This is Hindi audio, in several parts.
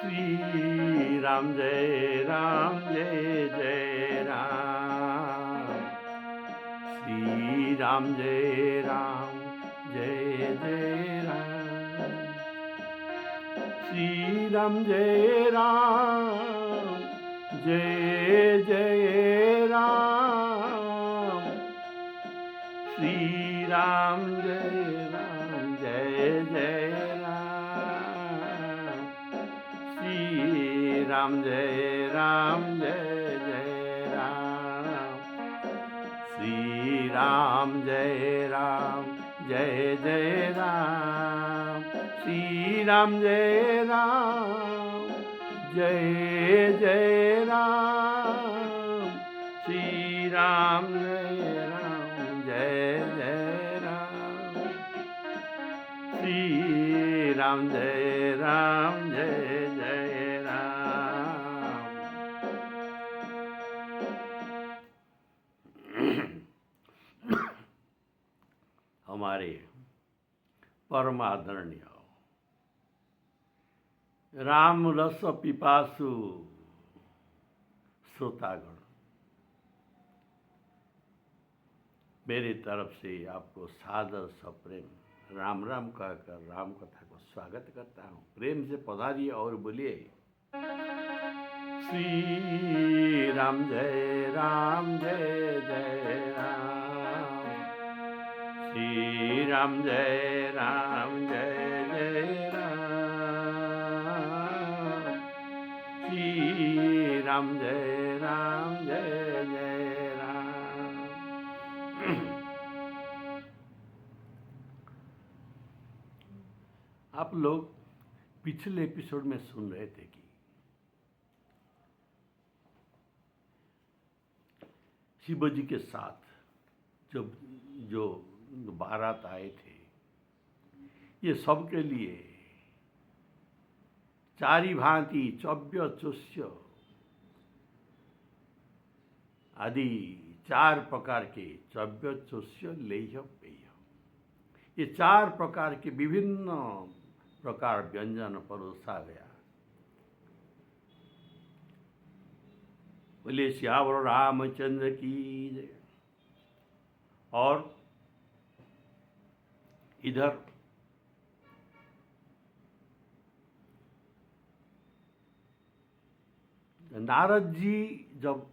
श्री राम जय जय राम। श्री राम जय जय राम। श्री राम जय जय राम। श्री राम जय जय राम। श्री राम जय जय राम। श्री राम जय जय राम। श्री राम जय जय राम। श्री राम जय जय राम। श्री राम जय जय राम। हमारे परम आदरणीय राम रस पिपासु श्रोतागण, मेरी तरफ से आपको सादर सप्रेम राम राम कहकर राम कथा को स्वागत करता हूँ। प्रेम से पधारिए और बोलिए श्री राम जय जय राम। श्री राम जय जय राम। श्री राम जय जय राम। आप लोग पिछले एपिसोड में सुन रहे थे कि शिव जी के साथ जो बारात आए थे, ये सबके लिए चारी भांति चव्य चोष्य आदि 4 प्रकार के चव्य चोष्य लेह्य पेय, ये 4 प्रकार के विभिन्न प्रकार व्यंजन परोसा गया। बोले श्यावर रामचंद्र की जय। और इधर नारद जी जब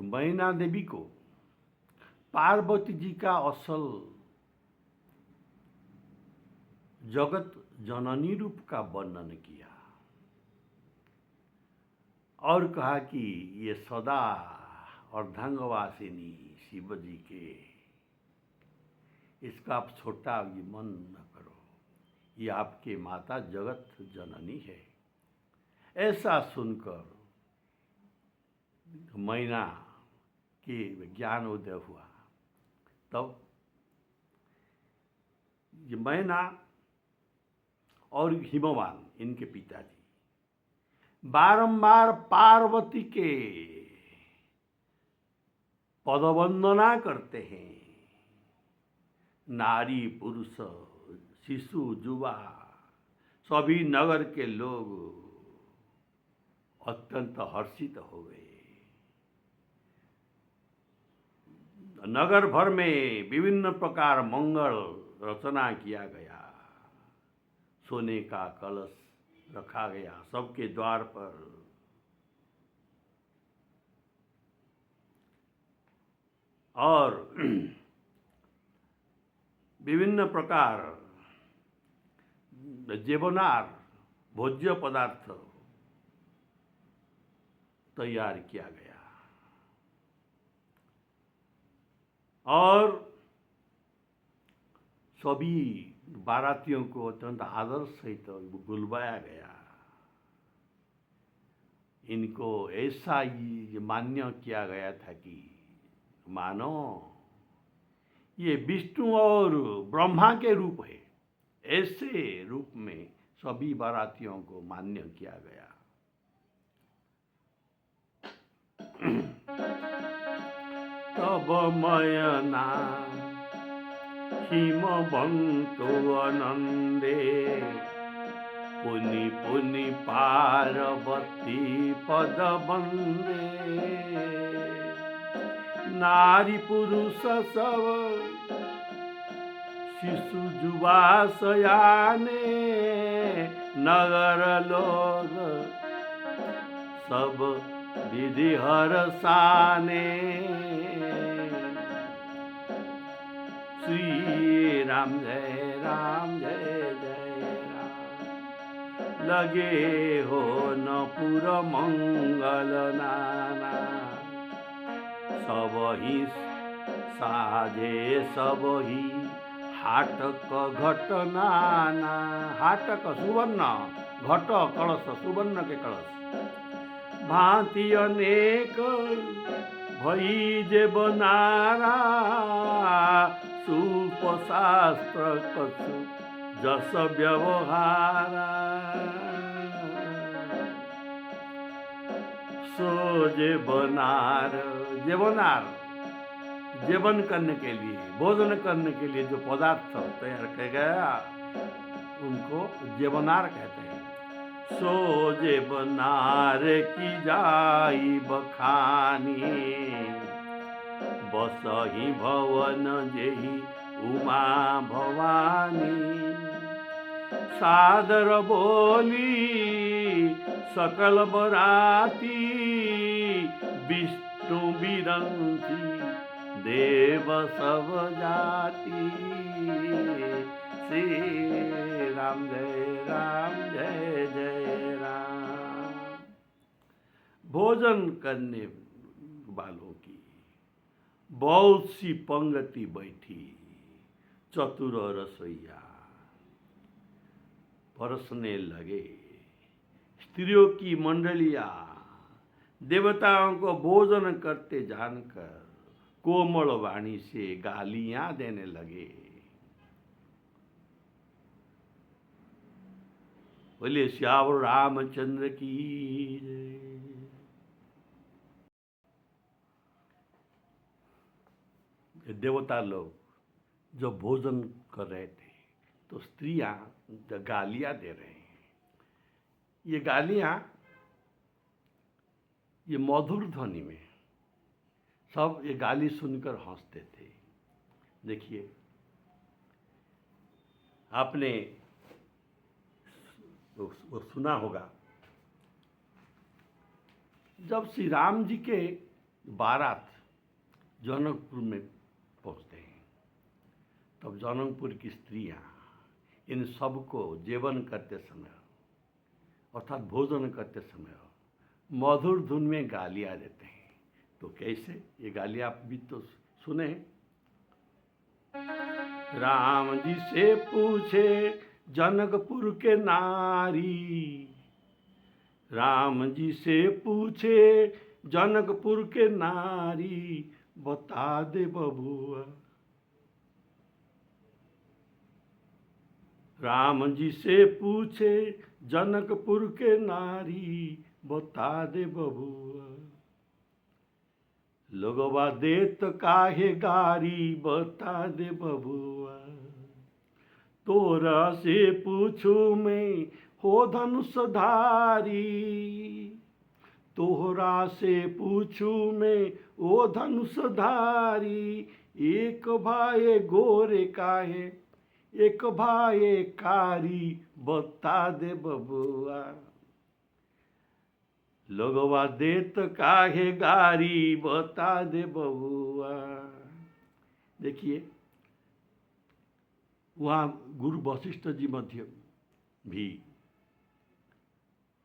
मैना देवी को पार्वती जी का असल जगत जननी रूप का वर्णन किया और कहा कि ये सदा अर्धांगवासिनी शिव जी के, इसका आप छोटा मन न करो, ये आपके माता जगत जननी है। ऐसा सुनकर मैना के ज्ञान उदय हुआ। तब ये मैना और हिमवान, इनके पिताजी बारंबार पार्वती के पदवंदना करते हैं। नारी पुरुष शिशु युवा सभी नगर के लोग अत्यंत हर्षित हो गए। नगर भर में विभिन्न प्रकार मंगल रचना किया गया। सोने का कलश रखा गया सबके द्वार पर। और विभिन्न प्रकार जेवनार भोज्य पदार्थ तैयार किया गया और सभी बारातियों को अत्यंत आदर सहित बुलवाया गया। इनको ऐसा ही मान्य किया गया था कि मानो ये विष्णु और ब्रह्मा के रूप है। ऐसे रूप में सभी बारातियों को मान्य किया गया। तब मयना हिमवंतो आनंदे पुनि पुनि पार्वती पद बंदे, नारी पुरुष सब शिशु जुवा सयाने, नगर लोग सब विधि हरसाने। श्री राम जय राम जय जय राम, लगे हो न पुर मंगल नाना, सब ही साजे सब ही हाटक घट नाना। हाटक सुवर्ण, घट कलश सुवर्ण के कलश, भांति अनेक भई जे बनारा, सूप शास्त्र कछु जस व्यवहारा। सो जे बनार, जेवन करने के लिए, भोजन करने के लिए जो पदार्थ तैयार किया गया उनको जेवनार कहते हैं। सो जेवनार की जाई बखानी, बसही भवन जेहि उमा भवानी। सादर बोली सकल बराती, विष्णु बिरंची देव सब जाति। श्री राम जय जय राम। भोजन करने वालों की बहुत सी पंक्ति बैठी, चतुर रसोइया परसने लगे। स्त्रियों की मंडलियां देवताओं को भोजन करते जानकर कोमल वाणी से गालियां देने लगे। बोले श्यावर रामचंद्र की जय। देवता लोग जो भोजन कर रहे थे तो स्त्रियां गालियां दे रहे हैं। ये गालियां, ये मधुर ध्वनि में, सब ये गाली सुनकर हंसते थे। देखिए, आपने वो सुना होगा, जब श्री राम जी के बारात जनकपुर में पहुंचते हैं, तब जनकपुर की स्त्रियां इन सबको जेवन करते समय अर्थात भोजन करते समय मधुर धुन में गालियां देते हैं। तो कैसे ये गालियां आप भी तो सुने। राम जी से पूछे जनकपुर के नारी, राम जी से पूछे जनकपुर के नारी, बता दे बबुआ। राम जी से पूछे जनकपुर के नारी, बता दे बबुआ। लोगवा देत काहे गारी, बता दे बबुआ। तोरा से पूछू मैं हो धनुषधारी, तोहरा से पूछू मैं ओ धनुषधारी। एक भाई गोरे काहे, एक भाई कारी, बता दे बबुआ। लोगवा देत काहे गारी, बता दे बबुआ। देखिए, वहाँ गुरु वशिष्ठ जी मध्य भी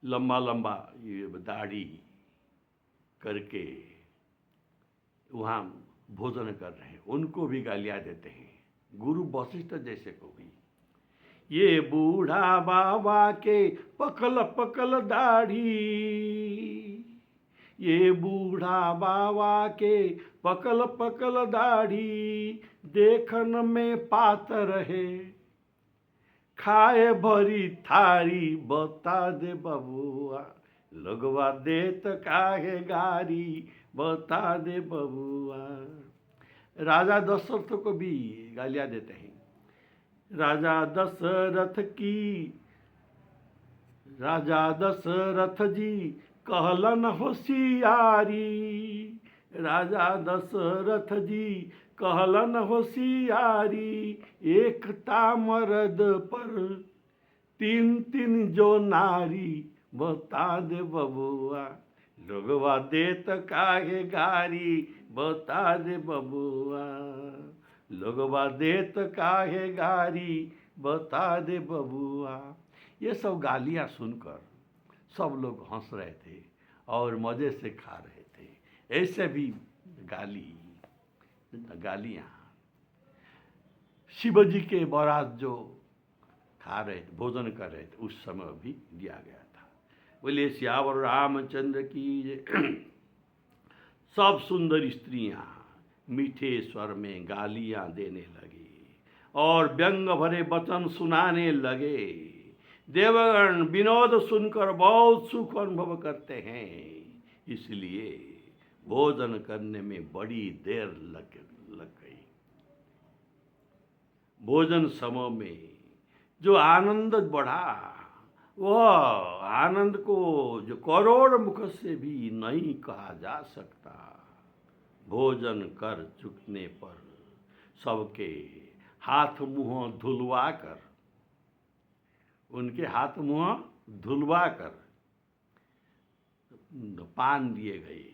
लंबा लंबा ये दाढ़ी करके वहाँ भोजन कर रहे हैं, उनको भी गालियाँ देते हैं, गुरु वशिष्ठ जैसे को भी। ये बूढ़ा बाबा के पकल पकल दाढ़ी, ये बूढ़ा बाबा के पकल पकल दाढ़ी, देखन में पातर है खाए भरी थारी, बता दे बबुआ। लगवा देत काहे गारी, बता दे बबुआ। राजा दशरथ को भी गालियां देते हैं। राजा दशरथ की राजा दशरथ जी कहलन होशियारी, राजा दशरथ जी कहलन होशियारी, एकता मर्द पर तीन तीन जो नारी, बता दे बबुआ लोगवा देत काहे गारी, बता दे बबुआ लोगवा देत काहे गारी, बता दे बबुआ। ये सब गालियाँ सुनकर सब लोग हंस रहे थे और मज़े से खा रहे थे। ऐसे भी गालियाँ शिव जी के बारात जो खा रहे थे, भोजन कर रहे थे, उस समय भी दिया गया था। बोले सियावर रामचंद्र की जय। सब सुंदर स्त्रियां मीठे स्वर में गालियां देने लगी और व्यंग भरे वचन सुनाने लगे। देवगण विनोद सुनकर बहुत सुख अनुभव करते हैं, इसलिए भोजन करने में बड़ी देर लग गई। भोजन समय में जो आनंद बढ़ा, वह आनंद को जो करोड़ मुख से भी नहीं कहा जा सकता। भोजन कर चुकने पर सबके हाथ मुंह धुलवा कर, उनके हाथ मुंह धुलवा कर पान दिए गए।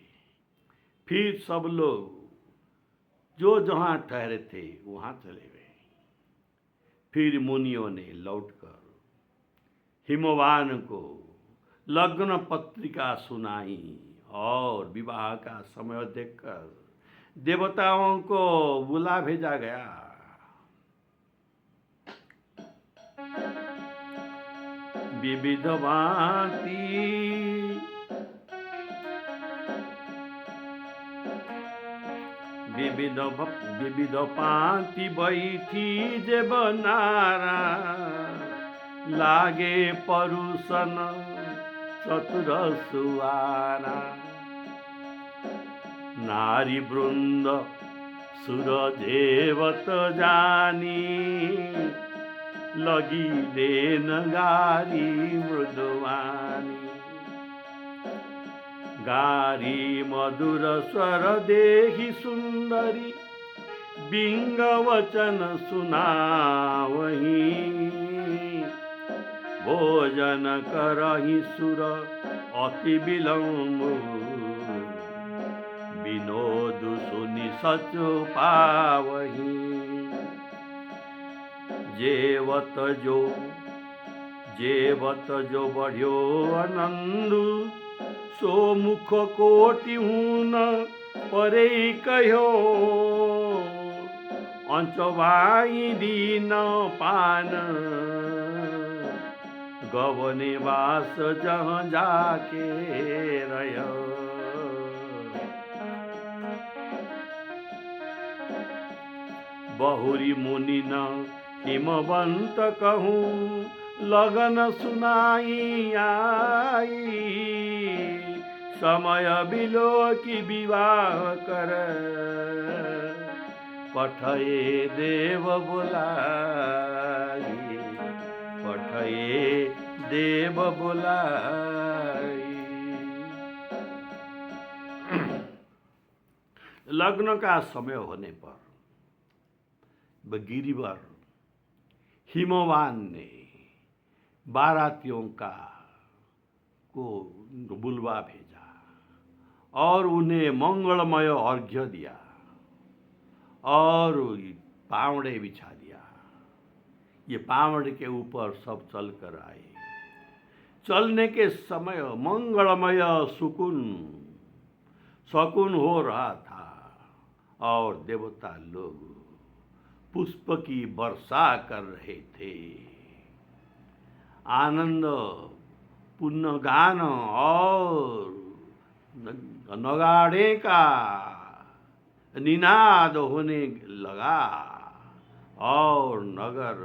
फिर सब लोग जो जहाँ ठहरे थे वहाँ चले गए। फिर मुनियों ने लौटकर हिमवान को लग्न पत्रिका सुनाई और विवाह का समय देखकर देवताओं को बुला भेजा गया। विविध भांति बैठी जे बनारा, लागे परुषन चतुर सुवारा। नारी वृंद सुर देवत जानी, लगी देन गारी मृदुवानी। गारी मधुर स्वर देहि सुंदरी, बिंग वचन सुनावही। भोजन करहि सुर अति विलंब, विनोद सुनि सचो पावही। जेवत जो बढ़्यो आनंद, सो मुख कोटि न परे कहो। अंचवाई दीन पान, गवने वास जहाँ जाके रहो। बहुरी मुनि न हिमवंत कहूँ, लगन सुनाई आई। समय बिलो की विवाह कर, पठये देव बुलाई। पठये देव बुलाई। लग्न का समय होने पर गिरिवर हिमवान ने बारातियों को बुलवा भेजा और उन्हें मंगलमय अर्घ्य दिया और पावड़े बिछा दिया। ये पावड़े के ऊपर सब चल कर आए। चलने के समय मंगलमय शकुन हो रहा था और देवता लोग पुष्प की वर्षा कर रहे थे। आनंद पुण्य गान और नगाड़े का निनाद होने लगा और नगर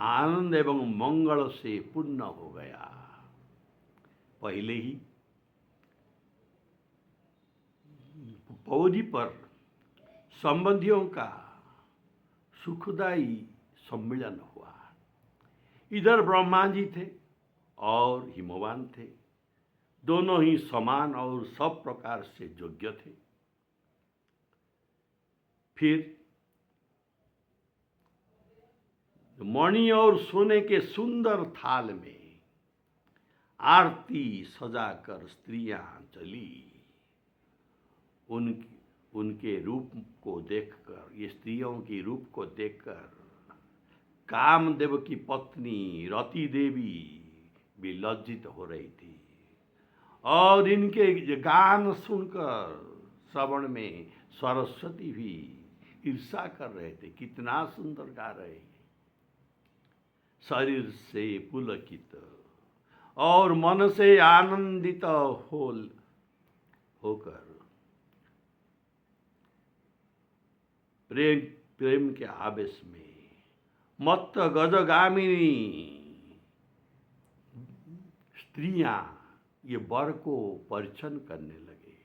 आनंद एवं मंगल से पूर्ण हो गया। पहले ही पौड़ी पर संबंधियों का सुखदायी सम्मेलन हुआ। इधर ब्रह्मा जी थे और हिमवान थे। दोनों ही समान और सब प्रकार से योग्य थे। फिर मणि और सोने के सुंदर थाल में आरती सजाकर स्त्रियां चली। उनके रूप को देखकर, ये स्त्रियों की रूप को देखकर कामदेव की पत्नी रति देवी भी लज्जित हो रही थी और इनके गान सुनकर श्रवण में सरस्वती भी ईर्षा कर रहे थे, कितना सुंदर गा रहे हैं। शरीर से पुलकित और मन से आनंदित होकर प्रेम के आवेश में मत्त गजगामिनी स्त्रियां ये वर को परिछन करने लगे,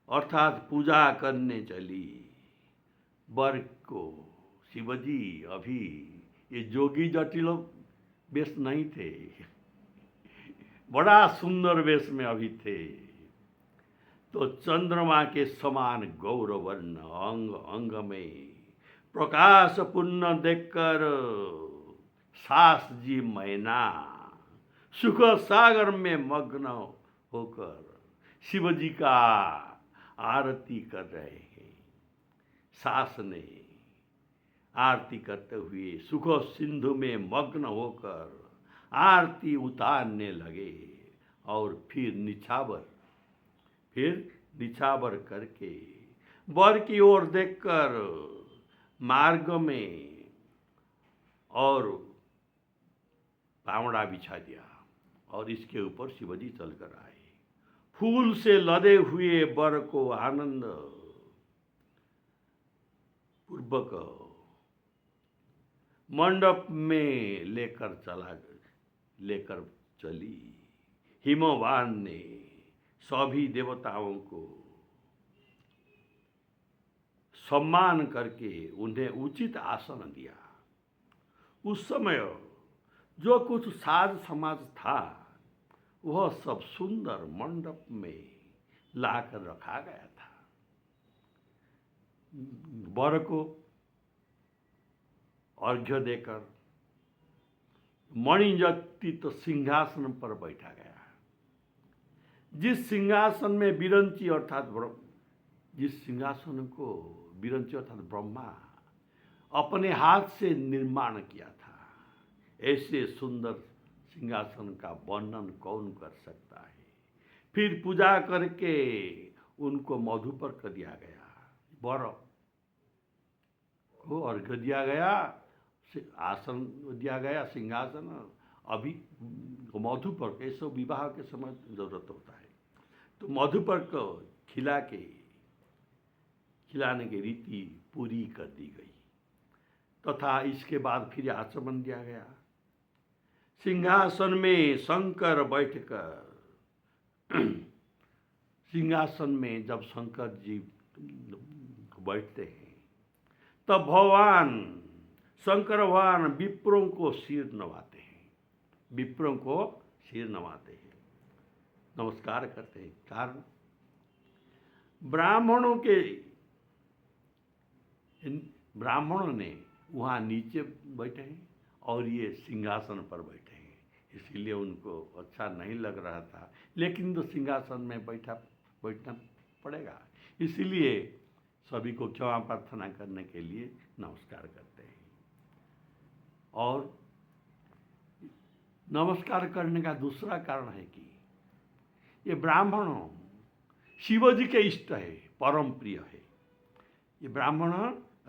अर्थात पूजा करने चली वर को। शिवजी अभी ये जोगी जटिल वेश नहीं थे, बड़ा सुंदर वेश में अभी थे। तो चंद्रमा के समान गौरवर्ण अंग अंग में प्रकाश पूर्ण देखकर सास जी मैना सुख सागर में मग्न होकर शिवजी का आरती कर रहे हैं। सास ने आरती करते हुए सुख सिंधु में मग्न होकर आरती उतारने लगे और फिर निछावर करके वर की ओर देखकर मार्ग में और पावड़ा बिछा दिया और इसके ऊपर शिवजी चलकर आए। फूल से लदे हुए वर को आनंद पूर्वक मंडप में लेकर चली। हिमवान ने सभी देवताओं को सम्मान करके उन्हें उचित आसन दिया। उस समय जो कुछ साज समाज था वह सब सुंदर मंडप में लाकर रखा गया था। वर को अर्घ्य देकर मणिजटित सिंहासन पर बैठा गया। जिस सिंहासन में विरंची अर्थात जिस सिंहासन को विरंची अर्थात ब्रह्मा अपने हाथ से निर्माण किया था, ऐसे सुंदर सिंहासन का वर्णन कौन कर सकता है। फिर पूजा करके उनको मधुपर्क दिया गया, वर को अर्घ्य दिया गया, आसन दिया गया, सिंहासन। अभी मधुपर्क ऐसा विवाह के समय जरूरत होता है, तो मधुपर्क खिलाने की रीति पूरी कर दी गई तथा इसके बाद फिर आचमन दिया गया। सिंहासन में शंकर बैठकर सिंहासन में जब शंकर जी बैठते हैं तब भगवान शंकर भगवान विप्रों को सिर नवाते हैं, नमस्कार करते हैं। कारण ब्राह्मणों ने वहाँ नीचे बैठे हैं और ये सिंहासन पर बैठे हैं, इसीलिए उनको अच्छा नहीं लग रहा था, लेकिन तो सिंहासन में बैठना पड़ेगा, इसीलिए सभी को क्षमा प्रार्थना करने के लिए नमस्कार करते हैं। और नमस्कार करने का दूसरा कारण है कि ये ब्राह्मण शिवजी के इष्ट है, परम प्रिय है। ये ब्राह्मण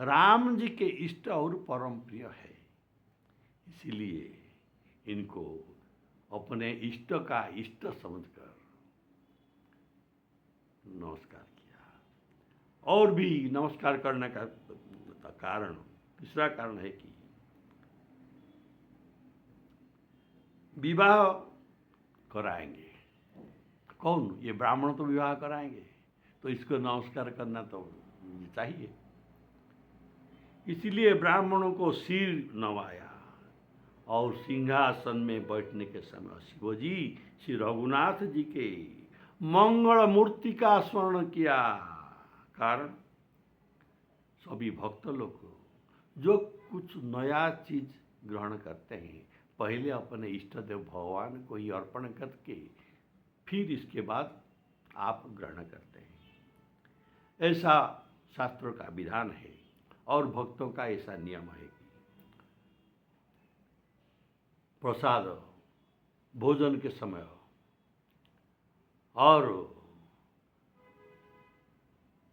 राम जी के इष्ट और परम प्रिय है, इसीलिए इनको अपने इष्ट का इष्ट समझकर नमस्कार किया। और भी नमस्कार करने का कारण, तीसरा कारण है कि विवाह कराएंगे। कौन? ये ब्राह्मण तो विवाह कराएंगे, तो इसको नमस्कार करना तो चाहिए। इसीलिए ब्राह्मणों को सिर नवाया और सिंहासन में बैठने के समय शिव जी श्री रघुनाथ जी के मंगल मूर्ति का स्मरण किया। कारण सभी भक्त लोग जो कुछ नया चीज ग्रहण करते हैं पहले अपने इष्ट देव भगवान को ही अर्पण करके फिर इसके बाद आप ग्रहण करते हैं। ऐसा शास्त्रों का विधान है और भक्तों का ऐसा नियम है कि प्रसाद भोजन के समय और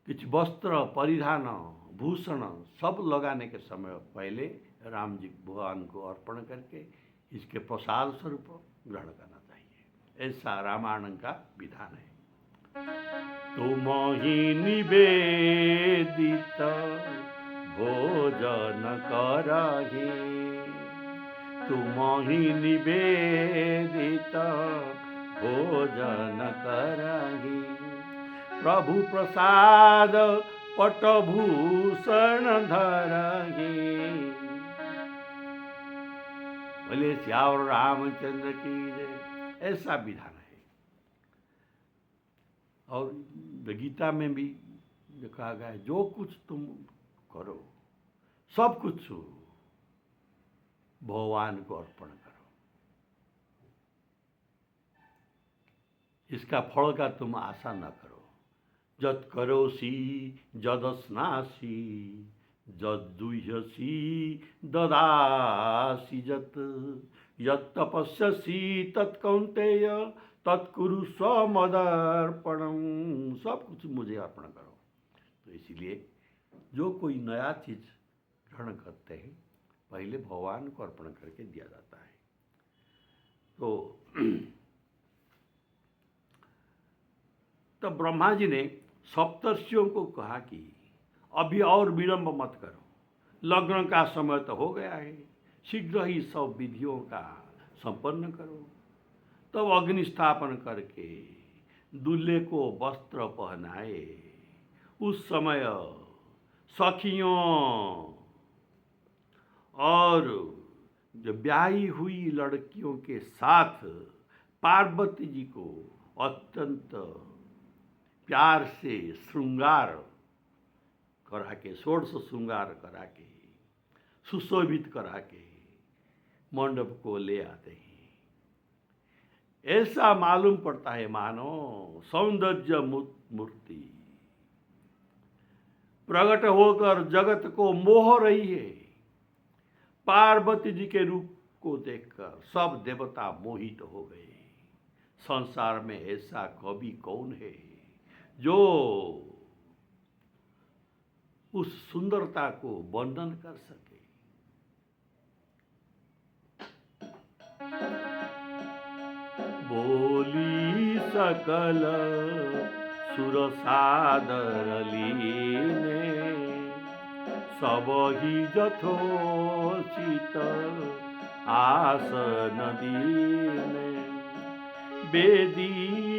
कुछ वस्त्र परिधान भूषण सब लगाने के समय पहले राम जी भगवान को अर्पण करके इसके प्रसाद स्वरूप ग्रहण करना चाहिए। ऐसा रामायण का विधान है। तुम ही निवेदित भोजन करहि, तुम ही निवेदित भोजन करहि, प्रभु प्रसाद पटभूषण धरहि। बोले श्याम रामचंद्र की जय। ऐसा विधान है। और गीता में भी जो कहा गया है, जो कुछ तुम करो सब कुछ भगवान को अर्पण करो, इसका फल का तुम आशा न करो। जत करोसि जदस्नासि जद्दुह्यसि ददासि जत, यत् तपस्यसि तत्कौन्तेय तत्कुरुस्व मदर्पणम। सब कुछ मुझे अर्पण करो। तो इसीलिए जो कोई नया चीज ग्रहण करते हैं पहले भगवान को अर्पण करके दिया जाता है। तो तब ब्रह्मा जी ने सप्तर्षियों को कहा कि अभी और विलंब मत करो, लग्न का समय तो हो गया है, शीघ्र ही सब विधियों का संपन्न करो। तब अग्नि स्थापन करके दूल्हे को वस्त्र पहनाए। उस समय सखियों और जो ब्याही हुई लड़कियों के साथ पार्वती जी को अत्यंत प्यार से श्रृंगार करा के, षोडश श्रृंगार करा के, सुशोभित करा के मंडप को ले आते हैं। ऐसा मालूम पड़ता है मानो सौंदर्य मूर्ति प्रकट होकर जगत को मोह रही है। पार्वती जी के रूप को देखकर सब देवता मोहित हो गए। संसार में ऐसा कवि कौन है जो उस सुंदरता को वर्णन कर सके। बोली सकल सुर सादर लीने, सब ही यथोचित आसन दीने। वेदी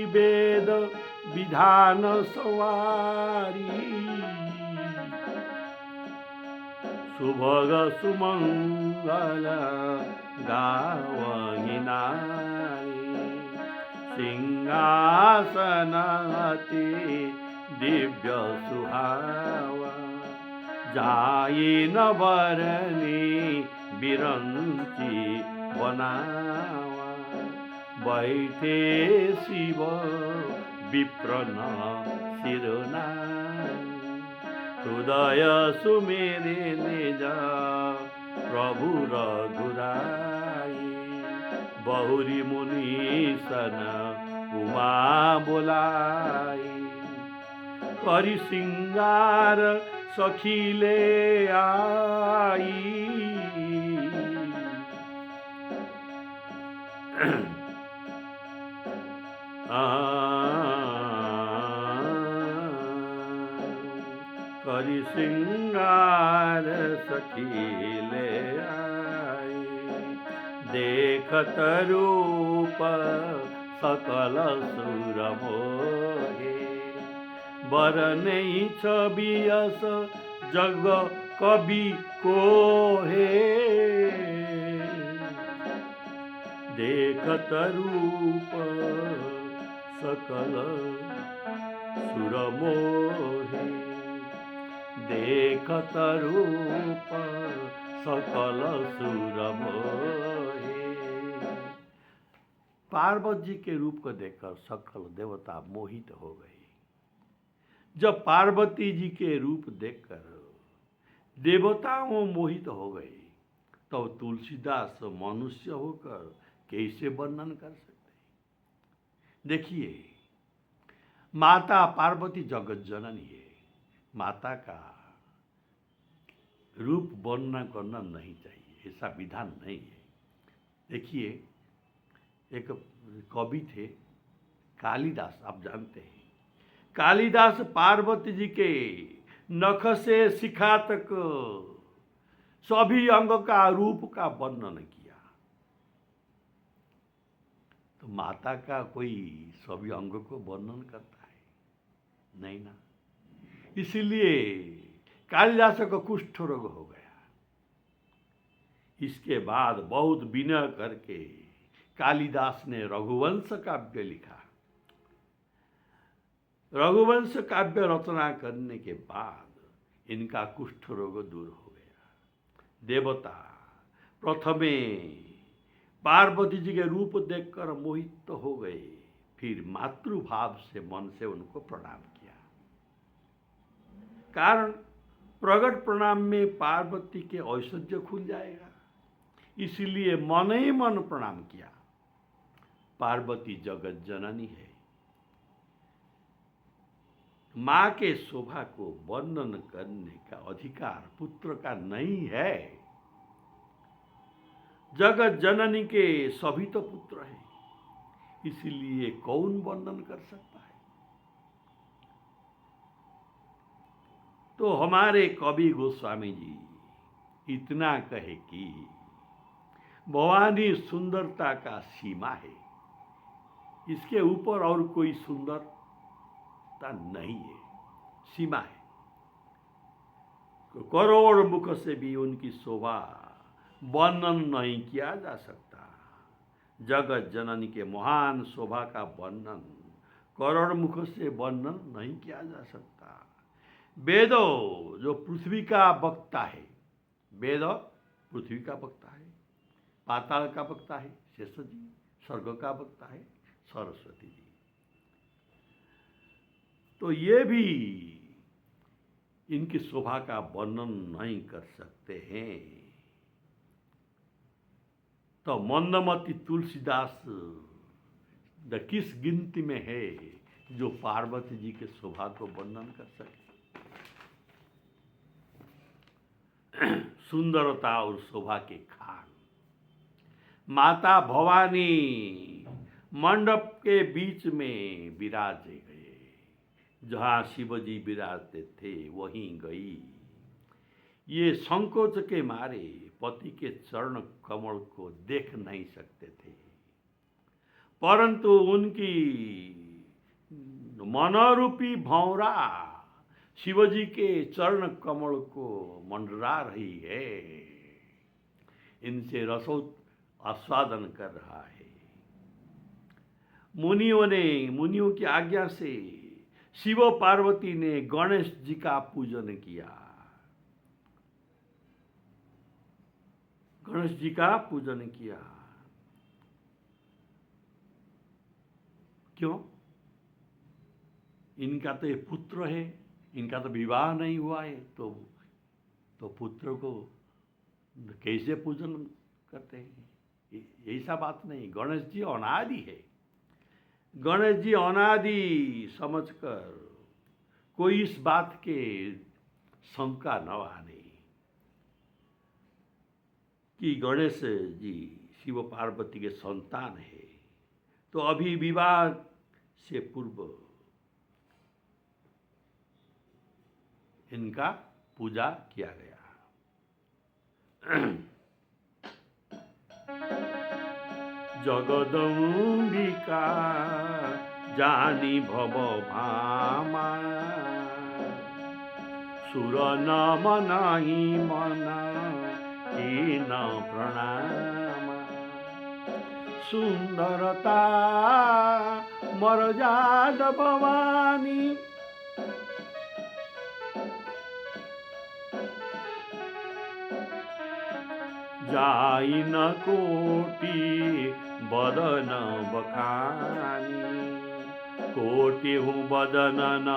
वेद विधान सवारी, सुभग सुमंगल गावहि नारी। सिंहासन अति दिव्य सुहावा, जाई न बरनी बिरंची बनावा। बैठे शिव विप्रन सिरनाई, हृदय सुमेरे निज प्रभु रघुराई। बहुरी मुनीसन उमा बोलाई, करि सिंगार सखीले आई। करि सिंगार सखीले आई। देखत रूप सकल सुर मोहे, बरनै छवि यस जग कवि कोहे। देखत रूप सकल सुर मोहे, देखत रूप सकल सुर मोहे। पार्वती जी के रूप को देखकर सकल देवता मोहित हो गए। जब पार्वती जी के रूप देखकर देवताओं मोहित हो गए, तो तुलसीदास मनुष्य होकर कैसे वर्णन कर सकते? देखिए, माता पार्वती जगत जननी है। माता का रूप वर्णन करना नहीं चाहिए, ऐसा विधान नहीं है। देखिए, एक कवि थे कालिदास, आप जानते हैं। कालिदास पार्वती जी के नख से शिखा तक सभी अंग का रूप का वर्णन किया। तो माता का कोई सभी अंग को वर्णन करता है? नहीं ना। इसलिए कालिदास को कुष्ठ रोग हो गया। इसके बाद बहुत विनय करके कालिदास ने रघुवंश काव्य लिखा। रघुवंश काव्य रचना करने के बाद इनका कुष्ठ रोग दूर हो गया। देवता प्रथमे पार्वती जी के रूप देखकर मोहित हो गए, फिर मातृभाव से मन से उनको प्रणाम किया। कारण प्रगट प्रणाम में पार्वती के ऐश्वर्य खुल जाएगा, इसलिए मन ही मन प्रणाम किया। पार्वती जगत जननी है। माँ के शोभा को वर्णन करने का अधिकार पुत्र का नहीं है। जगत जननी के सभी तो पुत्र हैं, इसलिए कौन वर्णन कर सकता है? तो हमारे कवि गोस्वामी जी इतना कहे कि भवानी सुंदरता का सीमा है, इसके ऊपर और कोई सुंदरता नहीं है, सीमा है। करोड़ मुख से भी उनकी शोभा वर्णन नहीं किया जा सकता। जगत जननी के महान शोभा का वर्णन करोड़ मुख से वर्णन नहीं किया जा सकता। वेद जो पृथ्वी का वक्ता है, वेद पृथ्वी का वक्ता है, पाताल का वक्ता है शेष जी, स्वर्ग का वक्ता है सरस्वती जी। तो ये भी इनकी शोभा का वर्णन नहीं कर सकते हैं। तो मंदमती तुलसीदास किस गिनती में है जो पार्वती जी के शोभा को वर्णन कर सके? सुंदरता और शोभा के खान माता भवानी मंडप के बीच में विराजे गए। जहाँ शिवजी विराजते थे वहीं गई। ये संकोच के मारे पति के चरण कमल को देख नहीं सकते थे, परंतु उनकी मनोरूपी भौरा शिवजी के चरण कमल को मंडरा रही है, इनसे रसो आस्वादन कर रहा है। मुनियों की आज्ञा से शिव पार्वती ने गणेश जी का पूजन किया। गणेश जी का पूजन किया। क्यों? इनका तो ये पुत्र है, इनका तो विवाह नहीं हुआ है, तो पुत्र को कैसे पूजन करते हैं? ऐसा बात नहीं। गणेश जी अनादि है। गणेश जी अनादि समझकर कोई इस बात के शंका न आने कि गणेश जी शिव पार्वती के संतान है, तो अभी विवाह से पूर्व इनका पूजा किया गया। जगदम्बिका जानी भव भामा, सुर नम नाही मना कीन प्रणाम। सुंदरता मरजाद भवानी। जाई न कोटि बदन बखानी। कोटि हूँ बदन न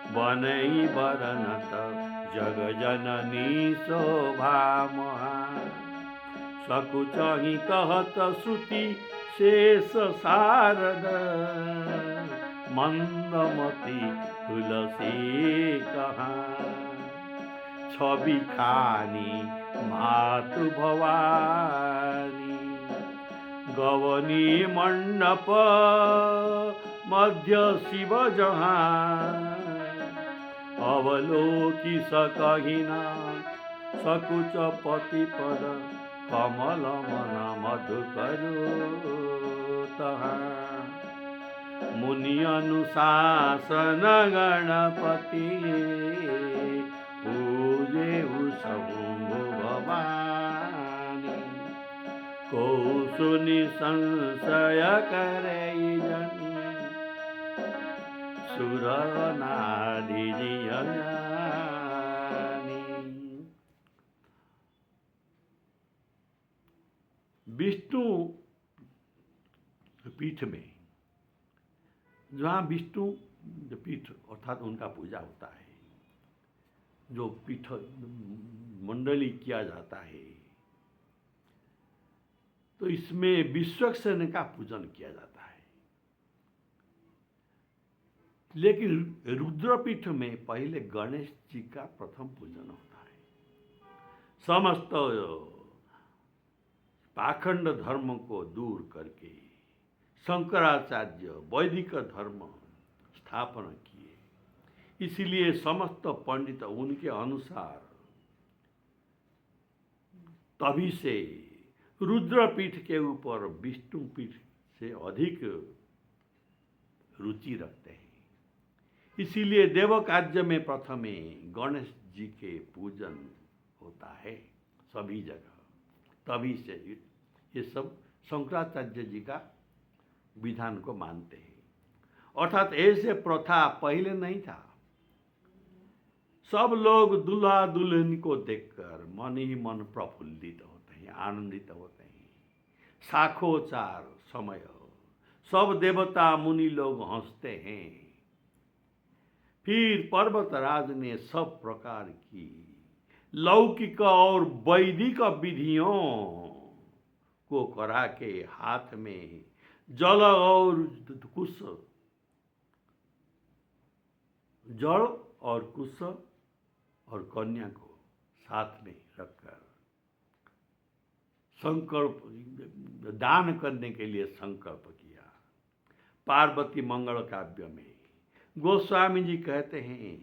बनई बरन त जग जननी शोभा महान। सकुचहि कहत श्रुति शेष शारद मंदमती तुलसी कहाँ। छवि खानी मातु भवानी गवनी मंडप मध्य शिव जहाँ। अवलोकि सकहिना सकुच पति पद कमल मन मधुकरो तहाँ। मुनि अनुशासन गणपति पूजे शंभु भवानी। कौसुनि संशय करे जनी सुर नारी जियानी। विष्णु पीठ में, जहाँ विष्णु पीठ अर्थात उनका पूजा होता है, जो पीठ मंडली किया जाता है, तो इसमें विश्वक्सेन का पूजन किया जाता है। लेकिन रुद्रपीठ में पहले गणेश जी का प्रथम पूजन होता है। समस्त पाखंड धर्म को दूर करके शंकराचार्य वैदिक धर्म स्थापना किए। इसलिए समस्त पंडित उनके अनुसार तभी से रुद्रपीठ के ऊपर विष्णु पीठ से अधिक रुचि रखते हैं। इसीलिए देवकार्य में प्रथमे गणेश जी के पूजन होता है सभी जगह। तभी से ये सब शंकराचार्य जी का विधान को मानते हैं। अर्थात ऐसे प्रथा पहले नहीं था। सब लोग दूल्हा दुल्हन को देखकर मन ही मन प्रफुल्लित होते हैं, आनंदित होते हैं। साखोचार समय हो, सब देवता मुनि लोग हंसते हैं। फिर पर्वतराज ने सब प्रकार की लौकिक और वैदिक विधियों को करा के हाथ में जल और कुश और कन्या को साथ में रखकर संकल्प दान करने के लिए संकल्प किया। पार्वती मंगल काव्य में गोस्वामी जी कहते हैं,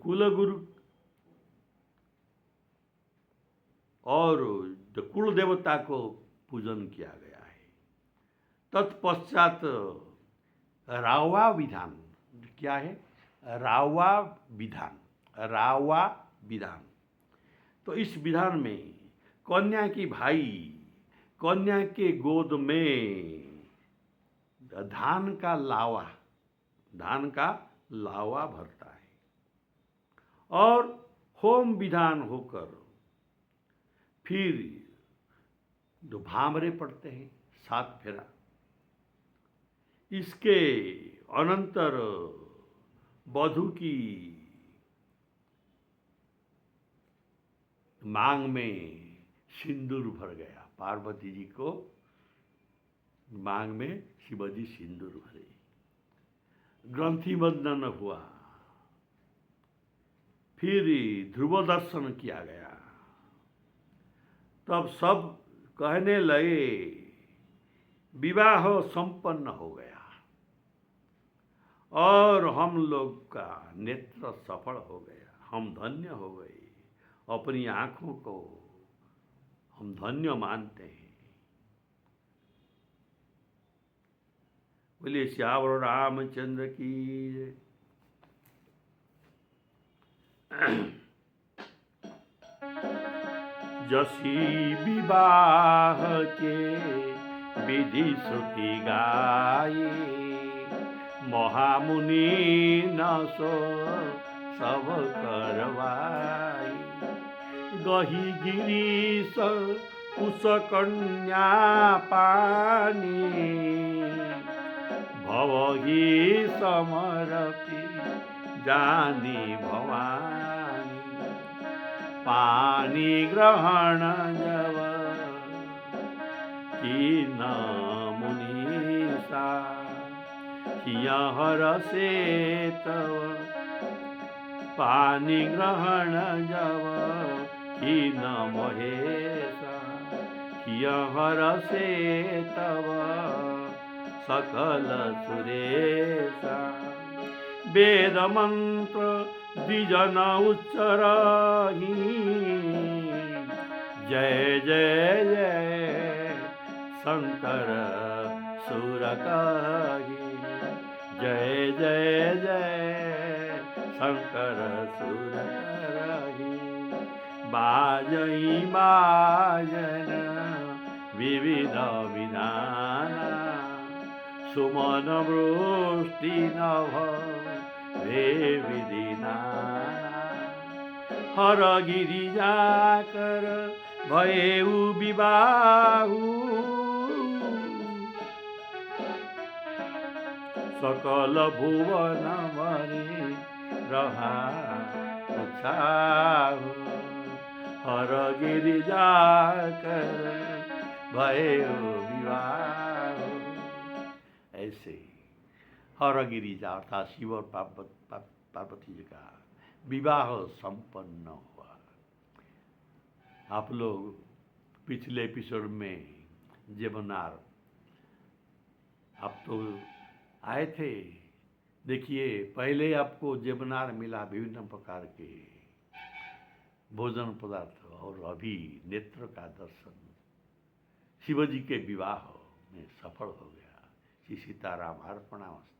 कुलगुरु और कुल देवता को पूजन किया गया है। तत्पश्चात रावा विधान, क्या है रावा विधान। तो इस विधान में कन्या की भाई कन्या के गोद में धान का लावा भरता है और होम विधान होकर फिर जो भामरे पड़ते हैं 7 फेरा। इसके अनंतर वधू की मांग में सिंदूर भर गया। पार्वती जी को मांग में शिवजी सिंदूर भरे, ग्रंथि बंधन हुआ, फिर ध्रुव दर्शन किया गया। तब सब कहने लगे विवाह संपन्न हो गया और हम लोग का नेत्र सफल हो गया, हम धन्य हो गए, अपनी आंखों को हम धन्य मानते हैं। बोलिए श्यावर रामचंद्र की। जसी विवाह के विधि श्रुति गाई, महामुनि न सो सब करवाई। गही गिरीश कुश कन्या पानी, भवही समरपी जानी भवानी। पानी ग्रहण जब कीन मुनीसा, हर से तव पानी ग्रहण जब कीन महेशा। हर से तव सकल सुरेशा। वेद मंत्र द्विजन उच्चरही, जय जय जय शंकर सुर कही। जय जय जय शंकर सुर कही। बाजई बाजन विविध विधान, सुमन वृष्टि नभ वे विधि नाना। हर गिरिजा कर भयेउ विवाहु, सकल भुवन मरे रहा उत्साहु। हर गिरिजा कर भयेउ विवाहु। ऐसे हर गिरिजा अर्थात शिव और पार्वती जी का विवाह संपन्न हुआ। आप लोग पिछले एपिसोड में जेबनार आप तो आए थे। देखिए पहले आपको जेबनार मिला विभिन्न प्रकार के भोजन पदार्थ, और अभी नेत्र का दर्शन शिवजी के विवाह में सफल हो गया। श्री सीताराम अर्पणामस्तु।